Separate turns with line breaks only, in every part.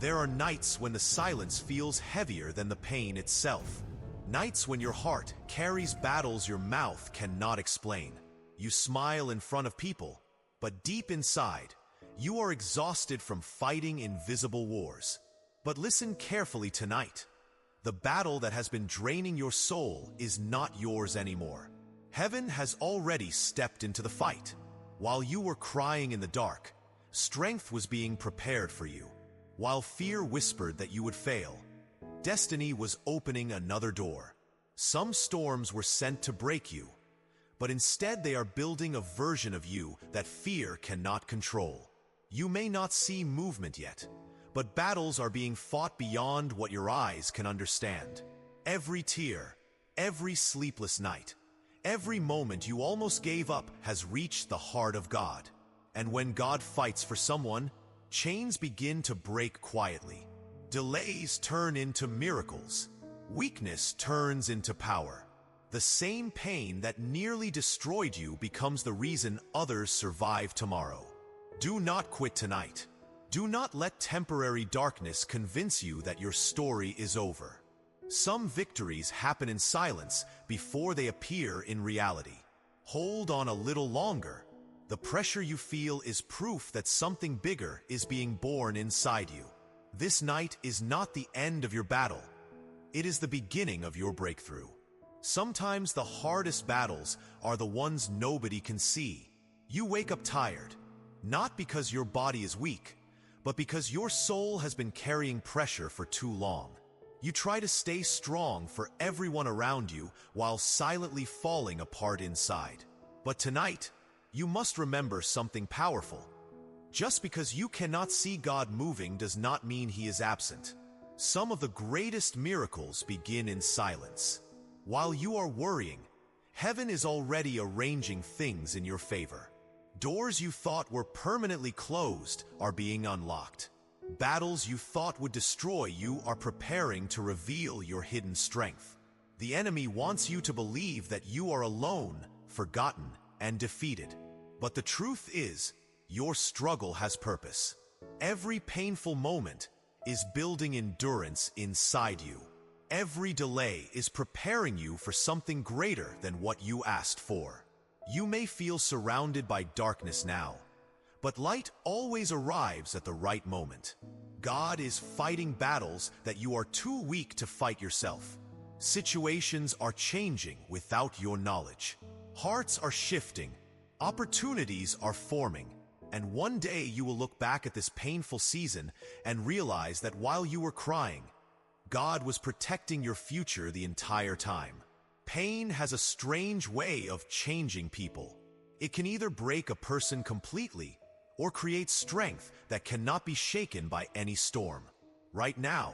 There are nights when the silence feels heavier than the pain itself. Nights when your heart carries battles your mouth cannot explain. You smile in front of people, but deep inside, you are exhausted from fighting invisible wars. But listen carefully tonight. The battle that has been draining your soul is not yours anymore. Heaven has already stepped into the fight. While you were crying in the dark, strength was being prepared for you. While fear whispered that you would fail, destiny was opening another door. Some storms were sent to break you, but instead they are building a version of you that fear cannot control. You may not see movement yet, but battles are being fought beyond what your eyes can understand. Every tear, every sleepless night, every moment you almost gave up has reached the heart of God. And when God fights for someone, chains begin to break quietly. Delays turn into miracles. Weakness turns into power. The same pain that nearly destroyed you becomes the reason others survive tomorrow. Do not quit tonight. Do not let temporary darkness convince you that your story is over. Some victories happen in silence before they appear in reality. Hold on a little longer. The pressure you feel is proof that something bigger is being born inside you. This night is not the end of your battle. It is the beginning of your breakthrough. Sometimes the hardest battles are the ones nobody can see. You wake up tired, not because your body is weak, but because your soul has been carrying pressure for too long. You try to stay strong for everyone around you while silently falling apart inside. But tonight, you must remember something powerful. Just because you cannot see God moving does not mean He is absent. Some of the greatest miracles begin in silence. While you are worrying, heaven is already arranging things in your favor. Doors you thought were permanently closed are being unlocked. Battles you thought would destroy you are preparing to reveal your hidden strength. The enemy wants you to believe that you are alone, forgotten, and defeated. But the truth is, your struggle has purpose. Every painful moment is building endurance inside you. Every delay is preparing you for something greater than what you asked for. You may feel surrounded by darkness now, but light always arrives at the right moment. God is fighting battles that you are too weak to fight yourself. Situations are changing without your knowledge. Hearts are shifting. Opportunities are forming, and one day you will look back at this painful season and realize that while you were crying, God was protecting your future the entire time. Pain has a strange way of changing people. It can either break a person completely or create strength that cannot be shaken by any storm. Right now,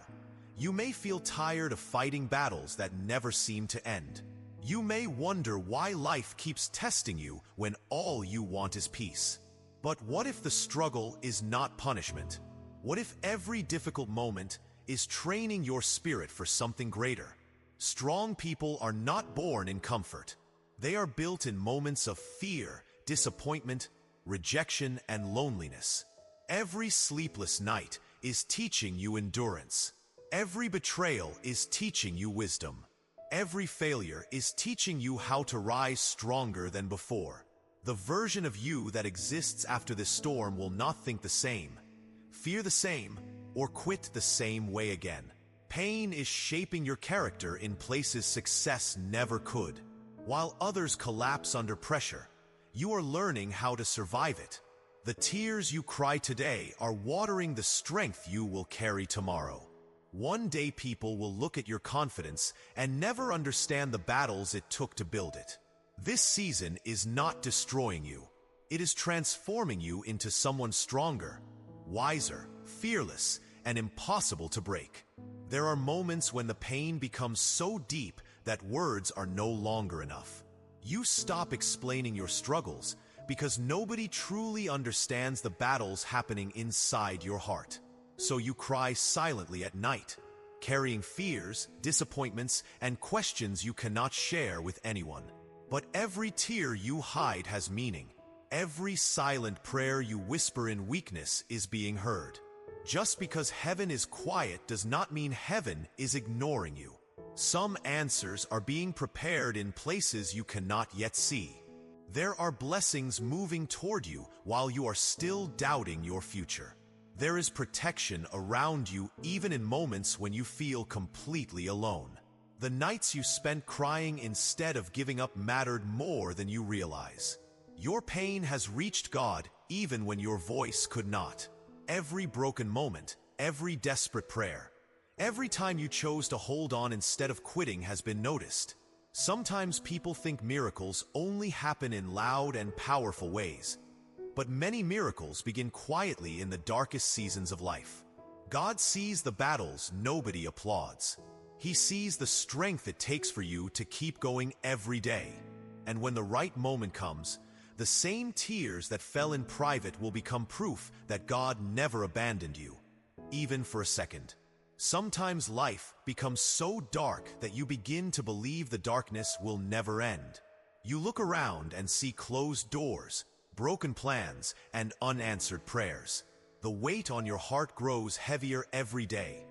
you may feel tired of fighting battles that never seem to end. You may wonder why life keeps testing you when all you want is peace. But what if the struggle is not punishment? What if every difficult moment is training your spirit for something greater? Strong people are not born in comfort. They are built in moments of fear, disappointment, rejection, and loneliness. Every sleepless night is teaching you endurance. Every betrayal is teaching you wisdom. Every failure is teaching you how to rise stronger than before. The version of you that exists after this storm will not think the same, fear the same, or quit the same way again. Pain is shaping your character in places success never could. While others collapse under pressure, you are learning how to survive it. The tears you cry today are watering the strength you will carry tomorrow. One day people will look at your confidence and never understand the battles it took to build it. This season is not destroying you. It is transforming you into someone stronger, wiser, fearless, and impossible to break. There are moments when the pain becomes so deep that words are no longer enough. You stop explaining your struggles because nobody truly understands the battles happening inside your heart. So you cry silently at night, carrying fears, disappointments, and questions you cannot share with anyone. But every tear you hide has meaning. Every silent prayer you whisper in weakness is being heard. Just because heaven is quiet does not mean heaven is ignoring you. Some answers are being prepared in places you cannot yet see. There are blessings moving toward you while you are still doubting your future. There is protection around you even in moments when you feel completely alone. The nights you spent crying instead of giving up mattered more than you realize. Your pain has reached God even when your voice could not. Every broken moment, every desperate prayer, every time you chose to hold on instead of quitting has been noticed. Sometimes people think miracles only happen in loud and powerful ways, but many miracles begin quietly in the darkest seasons of life. God sees the battles nobody applauds. He sees the strength it takes for you to keep going every day. And when the right moment comes, the same tears that fell in private will become proof that God never abandoned you, even for a second. Sometimes life becomes so dark that you begin to believe the darkness will never end. You look around and see closed doors, broken plans, and unanswered prayers. The weight on your heart grows heavier every day.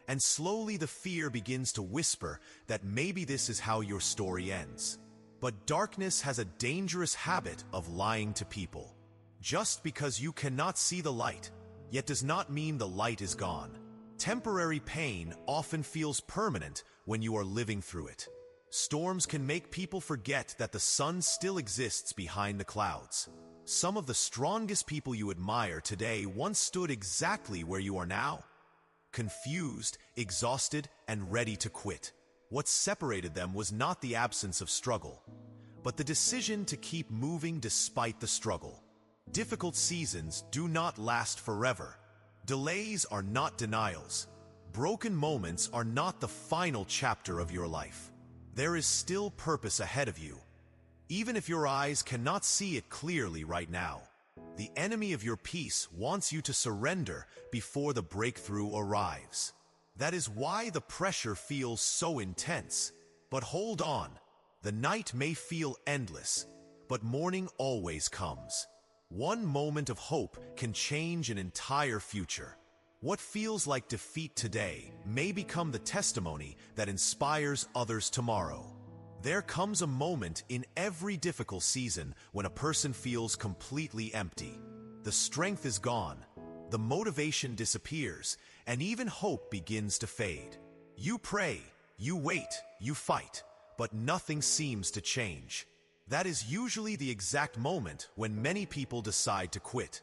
And slowly the fear begins to whisper that maybe this is how your story ends. But darkness has a dangerous habit of lying to people. Just because you cannot see the light, yet does not mean the light is gone. Temporary pain often feels permanent when you are living through it. Storms can make people forget that the sun still exists behind the clouds. Some of the strongest people you admire today once stood exactly where you are now. Confused, exhausted, and ready to quit. What separated them was not the absence of struggle, but the decision to keep moving despite the struggle. Difficult seasons do not last forever. Delays are not denials. Broken moments are not the final chapter of your life. There is still purpose ahead of you, even if your eyes cannot see it clearly right now. The enemy of your peace wants you to surrender before the breakthrough arrives. That is why the pressure feels so intense. But hold on. The night may feel endless, but morning always comes. One moment of hope can change an entire future. What feels like defeat today may become the testimony that inspires others tomorrow. There comes a moment in every difficult season when a person feels completely empty. The strength is gone, the motivation disappears, and even hope begins to fade. You pray, you wait, you fight, but nothing seems to change. That is usually the exact moment when many people decide to quit.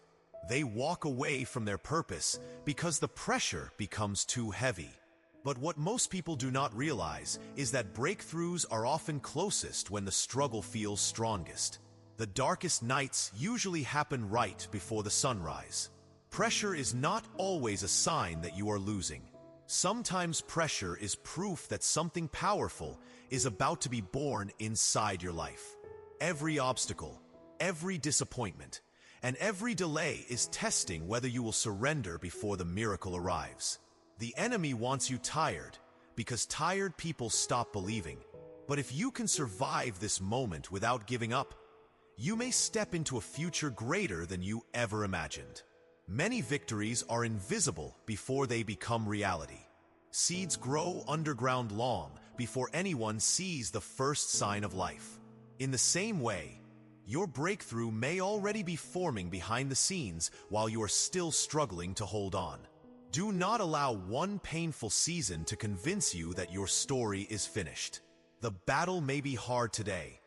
They walk away from their purpose because the pressure becomes too heavy. But what most people do not realize is that breakthroughs are often closest when the struggle feels strongest. The darkest nights usually happen right before the sunrise. Pressure is not always a sign that you are losing. Sometimes pressure is proof that something powerful is about to be born inside your life. Every obstacle, every disappointment, and every delay is testing whether you will surrender before the miracle arrives. The enemy wants you tired, because tired people stop believing. But if you can survive this moment without giving up, you may step into a future greater than you ever imagined. Many victories are invisible before they become reality. Seeds grow underground long before anyone sees the first sign of life. In the same way, your breakthrough may already be forming behind the scenes while you are still struggling to hold on. Do not allow one painful season to convince you that your story is finished. The battle may be hard today,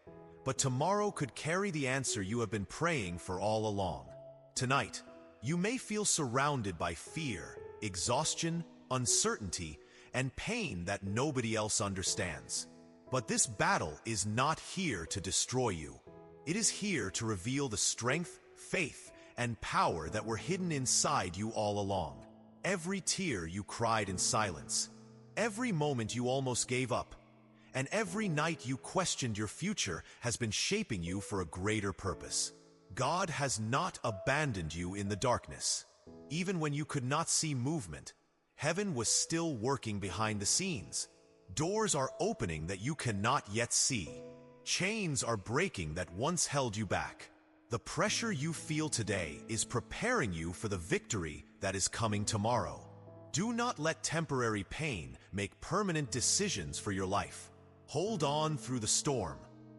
but tomorrow could carry the answer you have been praying for all along. Tonight, you may feel surrounded by fear, exhaustion, uncertainty, and pain that nobody else understands. But this battle is not here to destroy you. It is here to reveal the strength, faith, and power that were hidden inside you all along. Every tear you cried in silence, every moment you almost gave up, and every night you questioned your future has been shaping you for a greater purpose. God has not abandoned you in the darkness. Even when you could not see movement, heaven was still working behind the scenes. Doors are opening that you cannot yet see. Chains are breaking that once held you back. The pressure you feel today is preparing you for the victory that is coming tomorrow. Do not let temporary pain make permanent decisions for your life. Hold on through the storm.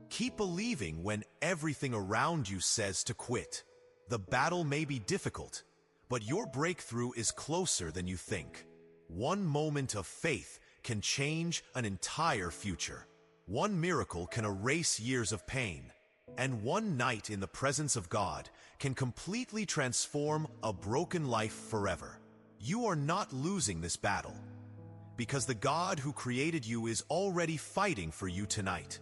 Keep believing when everything around you says to quit. The battle may be difficult, but your breakthrough is closer than you think. One moment of faith can change an entire future. One miracle can erase years of pain. And one night in the presence of God can completely transform a broken life forever. You are not losing this battle, because the God who created you is already fighting for you tonight.